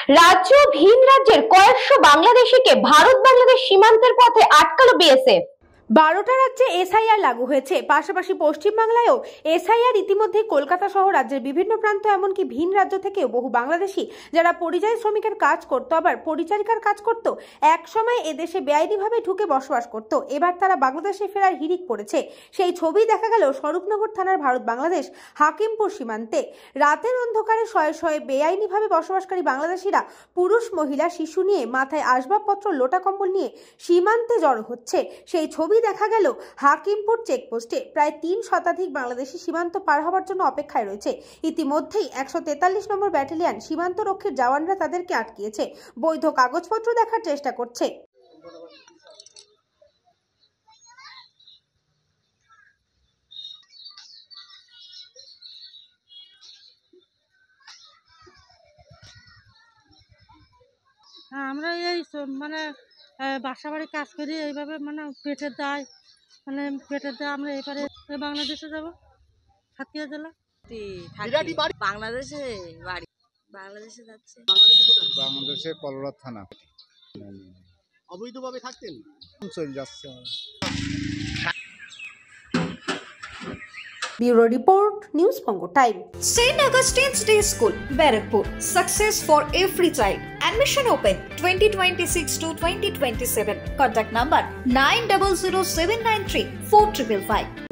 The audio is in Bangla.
রাজ্য ভিন রাজ্যের কয়েকশো বাংলাদেশিকে ভারত বাংলাদেশ সীমান্তের পথে আটকালো বিএসএফ। 12টা রাজ্যে এসআইআর লাগু হয়েছে। পাশাপাশি পশ্চিমবাংলায়ও এসআইআর ইতিমধ্যে কলকাতা সহ রাজ্যের বিভিন্ন প্রান্ত এমনকি ভিন রাজ্য থেকেও বহু বাংলাদেশি যারা পরিযায়ী শ্রমিকের কাজ করত, আবার পরিচারিকার কাজ করত, এক সময় এদেশে বেআইনিভাবে ঢুকে বসবাস করত, এবার তারা বাংলাদেশে ফেরার হিড়িক পড়েছে। সেই ছবি দেখা গেল স্বরূপনগর থানার ভারত বাংলাদেশ হাকিমপুর সীমান্তে। রাতের অন্ধকারে শয়ে শয়ে বেআইনিভাবে বসবাসকারী বাংলাদেশিরা পুরুষ, মহিলা, শিশু নিয়ে মাথায় আসবাবপত্র, লোটা কম্বল নিয়ে সীমান্তে জড়ো হচ্ছে। সেই ছবি দেখা গেল হাকিমপুর চেকপোস্টে। প্রায় 3 শতাধিক বাংলাদেশি সীমান্ত পার হওয়ার জন্য অপেক্ষায় রয়েছে। ইতিমধ্যেই 143 নম্বর ব্যাটালিয়ন সীমান্ত রক্ষীর জওয়ানরা তাদেরকে আটকিয়েছে, বৈধ কাগজপত্র দেখার চেষ্টা করছে। আমরা এই মানে বাসা বাড়ি কাজ করি, এইভাবে মানে পেটের দায় আমরা এবারে বাংলাদেশে যাবো, সাতক্ষীরা জেলা বাংলাদেশে বাড়ি, বাংলাদেশে যাচ্ছে। বাংলাদেশে কলরা থানা। অবৈধভাবে থাকতেন, চলে যাচ্ছে। Bureau Report, News Pongo Time. St. Augustine's Day School, Barrackpur. Success for every child. Admission open 2026 to 2027. Contact number 900793 4555.